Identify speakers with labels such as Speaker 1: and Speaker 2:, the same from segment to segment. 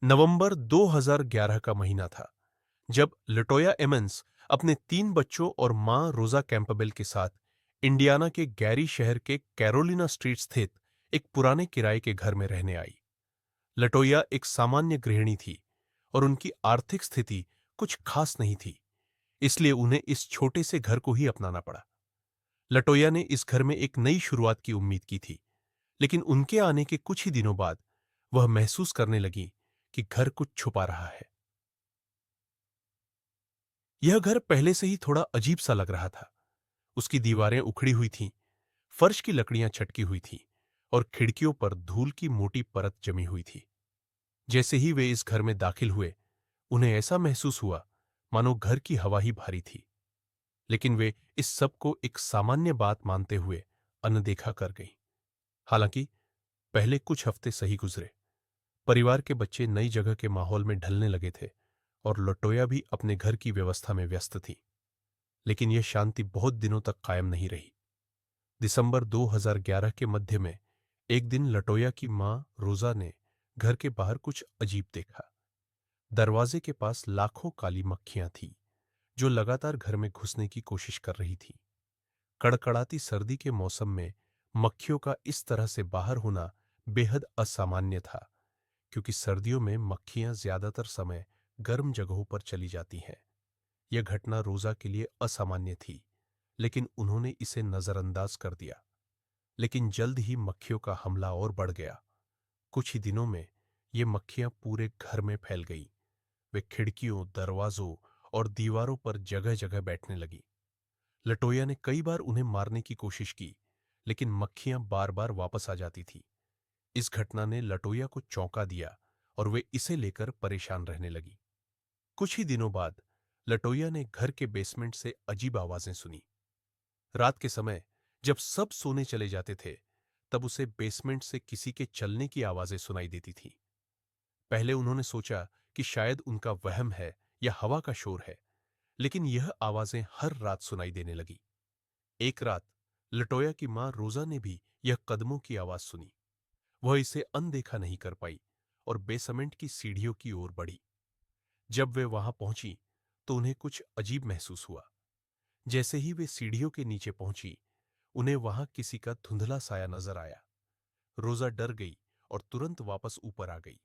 Speaker 1: नवंबर 2011 का महीना था जब लटोया एमन्स अपने 3 बच्चों और मां रोजा कैंपबेल के साथ इंडियाना के गैरी शहर के कैरोलिना स्ट्रीट स्थित एक पुराने किराए के घर में रहने आई। लटोया एक सामान्य गृहिणी थी और उनकी आर्थिक स्थिति कुछ खास नहीं थी, इसलिए उन्हें इस छोटे से घर को ही अपनाना पड़ा। लटोया ने इस घर में एक नई शुरुआत की उम्मीद की थी, लेकिन उनके आने के कुछ ही दिनों बाद वह महसूस करने लगी कि घर कुछ छुपा रहा है। यह घर पहले से ही थोड़ा अजीब सा लग रहा था। उसकी दीवारें उखड़ी हुई थीं, फर्श की लकड़ियां चटकी हुई थीं और खिड़कियों पर धूल की मोटी परत जमी हुई थी। जैसे ही वे इस घर में दाखिल हुए, उन्हें ऐसा महसूस हुआ मानो घर की हवा ही भारी थी। लेकिन वे इस सब को एक सामान्य बात मानते हुए अनदेखा कर गईं। हालांकि पहले कुछ हफ्ते सही गुजरे। परिवार के बच्चे नई जगह के माहौल में ढलने लगे थे और लटोया भी अपने घर की व्यवस्था में व्यस्त थी। लेकिन यह शांति बहुत दिनों तक कायम नहीं रही। दिसंबर 2011 के मध्य में एक दिन लटोया की मां रोजा ने घर के बाहर कुछ अजीब देखा। दरवाजे के पास लाखों काली मक्खियां थीं, जो लगातार घर में घुसने की कोशिश कर रही थीं। कड़कड़ाती सर्दी के मौसम में मक्खियों का इस तरह से बाहर होना बेहद असामान्य था, क्योंकि सर्दियों में मक्खियां ज्यादातर समय गर्म जगहों पर चली जाती हैं। यह घटना रोजा के लिए असामान्य थी, लेकिन उन्होंने इसे नजरअंदाज कर दिया। लेकिन जल्द ही मक्खियों का हमला और बढ़ गया। कुछ ही दिनों में ये मक्खियां पूरे घर में फैल गईं। वे खिड़कियों, दरवाजों और दीवारों पर जगह जगह बैठने लगी। लटोया ने कई बार उन्हें मारने की कोशिश की, लेकिन मक्खियां बार बार वापस आ जाती थी। इस घटना ने लटोया को चौंका दिया और वे इसे लेकर परेशान रहने लगी। कुछ ही दिनों बाद लटोया ने घर के बेसमेंट से अजीब आवाजें सुनी। रात के समय जब सब सोने चले जाते थे, तब उसे बेसमेंट से किसी के चलने की आवाजें सुनाई देती थीं। पहले उन्होंने सोचा कि शायद उनका वहम है या हवा का शोर है, लेकिन यह आवाजें हर रात सुनाई देने लगी। एक रात लटोया की मां रोजा ने भी यह कदमों की आवाज सुनी। वह इसे अनदेखा नहीं कर पाई और बेसमेंट की सीढ़ियों की ओर बढ़ी। जब वे वहां पहुंची, तो उन्हें कुछ अजीब महसूस हुआ। जैसे ही वे सीढ़ियों के नीचे पहुंची, उन्हें वहां किसी का धुंधला साया नजर आया। रोजा डर गई और तुरंत वापस ऊपर आ गई।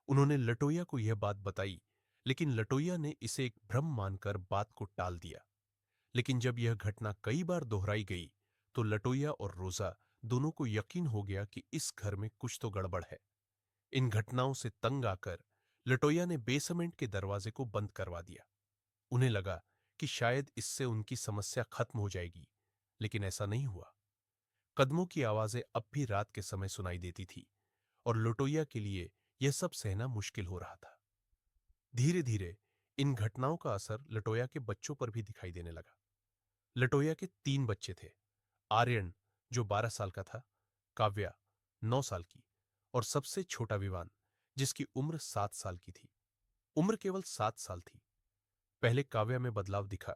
Speaker 1: उन्होंने लटोया को यह बात बताई, लेकिन लटोया ने इसे एक भ्रम मानकर बात को टाल दिया। लेकिन जब यह घटना कई बार दोहराई गई, तो लटोया और रोजा दोनों को यकीन हो गया कि इस घर में कुछ तो गड़बड़ है। इन घटनाओं से तंग आकर लटोया ने बेसमेंट के दरवाजे को बंद करवा दिया। उन्हें लगा कि शायद इससे उनकी समस्या खत्म हो जाएगी, लेकिन ऐसा नहीं हुआ। कदमों की आवाजें अब भी रात के समय सुनाई देती थी और लटोया के लिए यह सब सहना मुश्किल हो रहा था। धीरे धीरे इन घटनाओं का असर लटोया के बच्चों पर भी दिखाई देने लगा। लटोया के 3 बच्चे थे। आर्यन, जो 12 साल का था, काव्या, 9 साल की, और सबसे छोटा विवान, जिसकी उम्र 7 साल की थी। उम्र केवल 7 साल थी। पहले काव्या में बदलाव दिखा।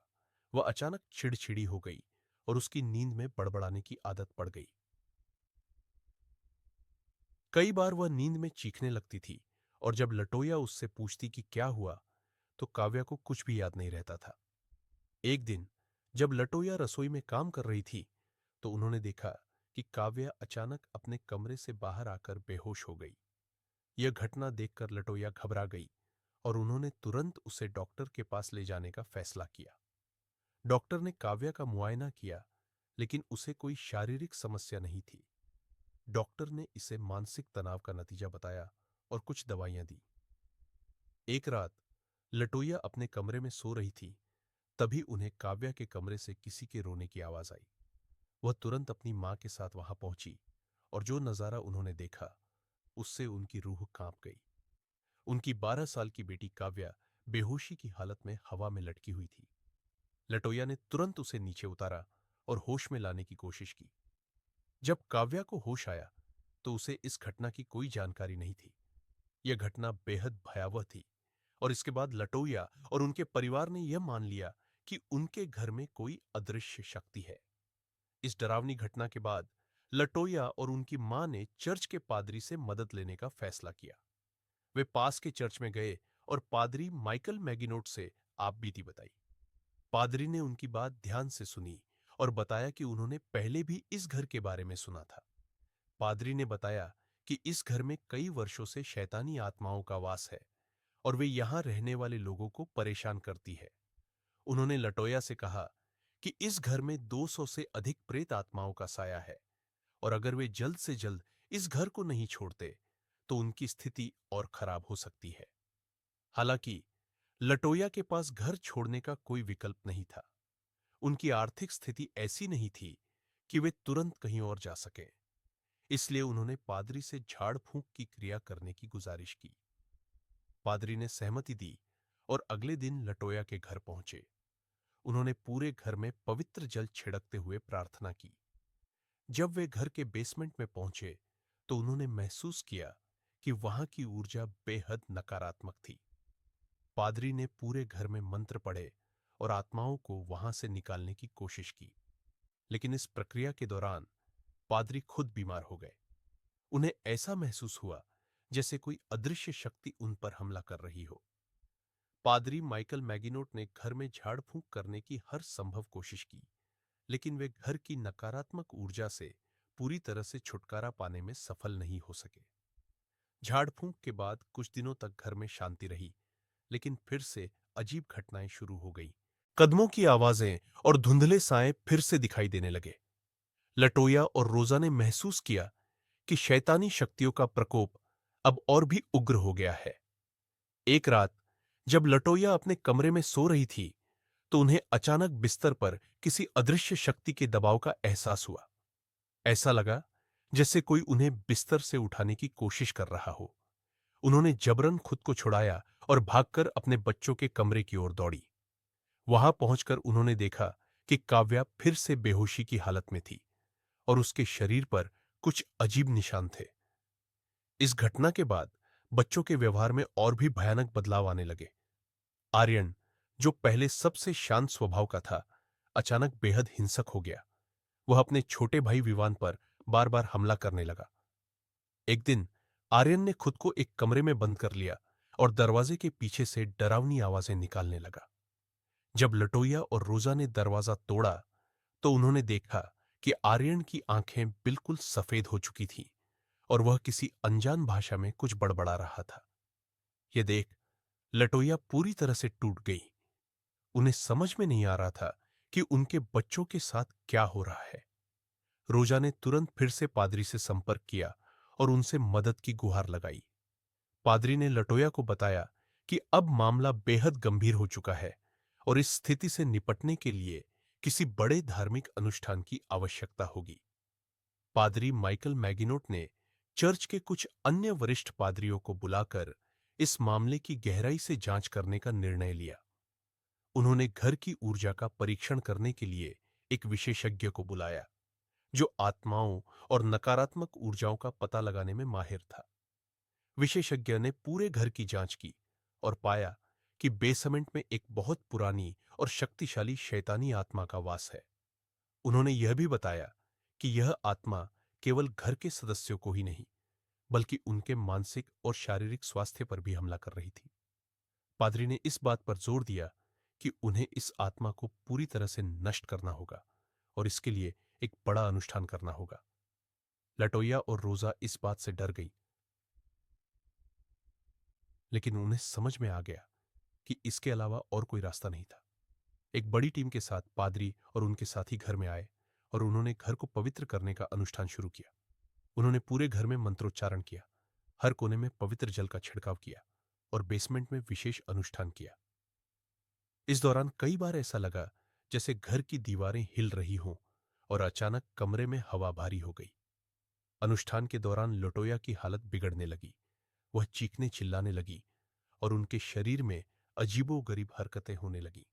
Speaker 1: वह अचानक चिड़चिड़ी हो गई और उसकी नींद में बड़बड़ाने की आदत पड़ गई। कई बार वह नींद में चीखने लगती थी और जब लटोया उससे पूछती कि क्या हुआ, तो काव्या को कुछ भी याद नहीं रहता था। एक दिन जब लटोया रसोई में काम कर रही थी, तो उन्होंने देखा कि काव्या अचानक अपने कमरे से बाहर आकर बेहोश हो गई। यह घटना देखकर लटोया घबरा गई और उन्होंने तुरंत उसे डॉक्टर के पास ले जाने का फैसला किया। डॉक्टर ने काव्या का मुआयना किया, लेकिन उसे कोई शारीरिक समस्या नहीं थी। डॉक्टर ने इसे मानसिक तनाव का नतीजा बताया और कुछ दवाइयां दी। एक रात लटोया अपने कमरे में सो रही थी, तभी उन्हें काव्या के कमरे से किसी के रोने की आवाज आई। वह तुरंत अपनी मां के साथ वहां पहुंची और जो नजारा उन्होंने देखा, उससे उनकी रूह कांप गई। उनकी 12 साल की बेटी काव्या बेहोशी की हालत में हवा में लटकी हुई थी। लटोया ने तुरंत उसे नीचे उतारा और होश में लाने की कोशिश की। जब काव्या को होश आया, तो उसे इस घटना की कोई जानकारी नहीं थी। यह घटना बेहद भयावह थी और इसके बाद लटोया और उनके परिवार ने यह मान लिया कि उनके घर में कोई अदृश्य शक्ति है। इस डरावनी घटना के बाद लटोया और उनकी मां ने चर्च के पादरी से मदद लेने का फैसला किया। वे पास के चर्च में गए और पादरी माइकल मैगिनोट से आप बीती बताई। पादरी ने उनकी बात ध्यान से सुनी और बताया कि उन्होंने पहले भी इस घर के बारे में सुना था। पादरी ने बताया कि इस घर में कई वर्षों से शैतानी आत्माओं का वास है और वे यहां रहने वाले लोगों को परेशान करती है। उन्होंने लटोया से कहा कि इस घर में 200 से अधिक प्रेत आत्माओं का साया है और अगर वे जल्द से जल्द इस घर को नहीं छोड़ते तो उनकी स्थिति और खराब हो सकती है। हालांकि लटोया के पास घर छोड़ने का कोई विकल्प नहीं था। उनकी आर्थिक स्थिति ऐसी नहीं थी कि वे तुरंत कहीं और जा सकें। इसलिए उन्होंने पादरी से झाड़ फूंक की क्रिया करने की गुजारिश की। पादरी ने सहमति दी और अगले दिन लटोया के घर पहुंचे। उन्होंने पूरे घर में पवित्र जल छिड़कते हुए प्रार्थना की। जब वे घर के बेसमेंट में पहुंचे तो उन्होंने महसूस किया कि वहां की ऊर्जा बेहद नकारात्मक थी। पादरी ने पूरे घर में मंत्र पढ़े और आत्माओं को वहां से निकालने की कोशिश की, लेकिन इस प्रक्रिया के दौरान पादरी खुद बीमार हो गए। उन्हें ऐसा महसूस हुआ जैसे कोई अदृश्य शक्ति उन पर हमला कर रही हो। पादरी माइकल मैगिनोट ने घर में झाड़ फूंक करने की हर संभव कोशिश की, लेकिन वे घर की नकारात्मक ऊर्जा से पूरी तरह से छुटकारा पाने में सफल नहीं हो सके। झाड़ फूंक के बाद कुछ दिनों तक घर में शांति रही, लेकिन फिर से अजीब घटनाएं शुरू हो गईं। कदमों की आवाजें और धुंधले साए फिर से दिखाई देने लगे। लटोया और रोजा ने महसूस किया कि शैतानी शक्तियों का प्रकोप अब और भी उग्र हो गया है। एक रात जब लटोया अपने कमरे में सो रही थी तो उन्हें अचानक बिस्तर पर किसी अदृश्य शक्ति के दबाव का एहसास हुआ। ऐसा लगा जैसे कोई उन्हें बिस्तर से उठाने की कोशिश कर रहा हो। उन्होंने जबरन खुद को छुड़ाया और भागकर अपने बच्चों के कमरे की ओर दौड़ी। वहां पहुंचकर उन्होंने देखा कि काव्या फिर से बेहोशी की हालत में थी और उसके शरीर पर कुछ अजीब निशान थे। इस घटना के बाद बच्चों के व्यवहार में और भी भयानक बदलाव आने लगे। आर्यन, जो पहले सबसे शांत स्वभाव का था, अचानक बेहद हिंसक हो गया। वह अपने छोटे भाई विवान पर बार बार हमला करने लगा। एक दिन आर्यन ने खुद को एक कमरे में बंद कर लिया और दरवाजे के पीछे से डरावनी आवाजें निकालने लगा। जब लटोया और रोजा ने दरवाजा तोड़ा तो उन्होंने देखा कि आर्यन की आंखें बिल्कुल सफेद हो चुकी थीं और वह किसी अनजान भाषा में कुछ बड़बड़ा रहा था। यह देख लटोया पूरी तरह से टूट गई। उन्हें समझ में नहीं आ रहा था कि उनके बच्चों के साथ क्या हो रहा है। रोजा ने तुरंत फिर से पादरी से संपर्क किया और उनसे मदद की गुहार लगाई। पादरी ने लटोया को बताया कि अब मामला बेहद गंभीर हो चुका है और इस स्थिति से निपटने के लिए किसी बड़े धार्मिक अनुष्ठान की आवश्यकता होगी। पादरी माइकल मैगिनोट ने चर्च के कुछ अन्य वरिष्ठ पादरियों को बुलाकर इस मामले की गहराई से जांच करने का निर्णय लिया। उन्होंने घर की ऊर्जा का परीक्षण करने के लिए एक विशेषज्ञ को बुलाया, जो आत्माओं और नकारात्मक ऊर्जाओं का पता लगाने में माहिर था। विशेषज्ञ ने पूरे घर की जांच की और पाया कि बेसमेंट में एक बहुत पुरानी और शक्तिशाली शैतानी आत्मा का वास है। उन्होंने यह भी बताया कि यह आत्मा केवल घर के सदस्यों को ही नहीं, बल्कि उनके मानसिक और शारीरिक स्वास्थ्य पर भी हमला कर रही थी। पादरी ने इस बात पर जोर दिया कि उन्हें इस आत्मा को पूरी तरह से नष्ट करना होगा और इसके लिए एक बड़ा अनुष्ठान करना होगा। लटोया और रोजा इस बात से डर गई, लेकिन उन्हें समझ में आ गया कि इसके अलावा और कोई रास्ता नहीं था। एक बड़ी टीम के साथ पादरी और उनके साथी घर में आए और उन्होंने घर को पवित्र करने का अनुष्ठान शुरू किया। उन्होंने पूरे घर में मंत्रोच्चारण किया, हर कोने में पवित्र जल का छिड़काव किया और बेसमेंट में विशेष अनुष्ठान किया। इस दौरान कई बार ऐसा लगा जैसे घर की दीवारें हिल रही हों और अचानक कमरे में हवा भारी हो गई। अनुष्ठान के दौरान लटोया की हालत बिगड़ने लगी। वह चीखने चिल्लाने लगी और उनके शरीर में अजीबोगरीब हरकतें होने लगीं।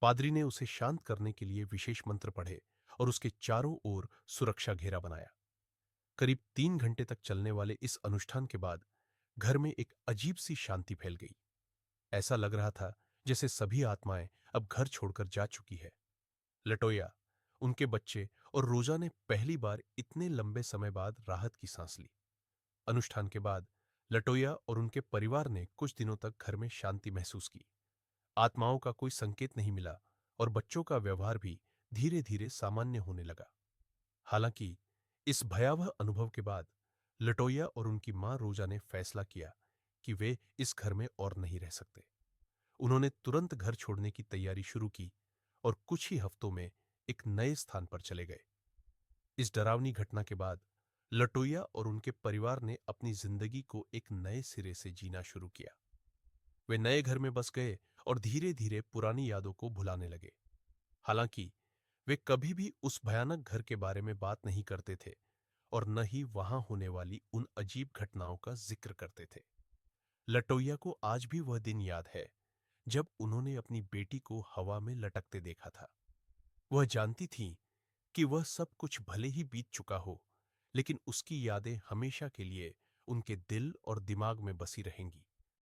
Speaker 1: पादरी ने उसे शांत करने के लिए विशेष मंत्र पढ़े और उसके चारों ओर सुरक्षा घेरा बनाया। करीब 3 घंटे तक चलने वाले इस अनुष्ठान के बाद घर में एक अजीब सी शांति फैल गई। ऐसा लग रहा था जैसे सभी आत्माएं अब घर छोड़कर जा चुकी है। लटोया, उनके बच्चे और रोजा ने पहली बार इतने लंबे समय बाद राहत की सांस ली। अनुष्ठान के बाद लटोया और उनके परिवार ने कुछ दिनों तक घर में शांति महसूस की। आत्माओं का कोई संकेत नहीं मिला और बच्चों का व्यवहार भी धीरे धीरे सामान्य होने लगा। हालांकि इस भयावह अनुभव के बाद लटोया और उनकी मां रोजा ने फैसला किया कि वे इस घर में और नहीं रह सकते। उन्होंने तुरंत घर छोड़ने की तैयारी शुरू की और कुछ ही हफ्तों में एक नए स्थान पर चले गए। इस डरावनी घटना के बाद लटोया और उनके परिवार ने अपनी जिंदगी को एक नए सिरे से जीना शुरू किया। वे नए घर में बस गए और धीरे धीरे पुरानी यादों को भुलाने लगे। हालांकि वे कभी भी उस भयानक घर के बारे में बात नहीं करते थे और न ही वहां होने वाली उन अजीब घटनाओं का जिक्र करते थे। लटोया को आज भी वह दिन याद है जब उन्होंने अपनी बेटी को हवा में लटकते देखा था। वह जानती थी कि वह सब कुछ भले ही बीत चुका हो, लेकिन उसकी यादें हमेशा के लिए उनके दिल और दिमाग में बसी रहेंगी।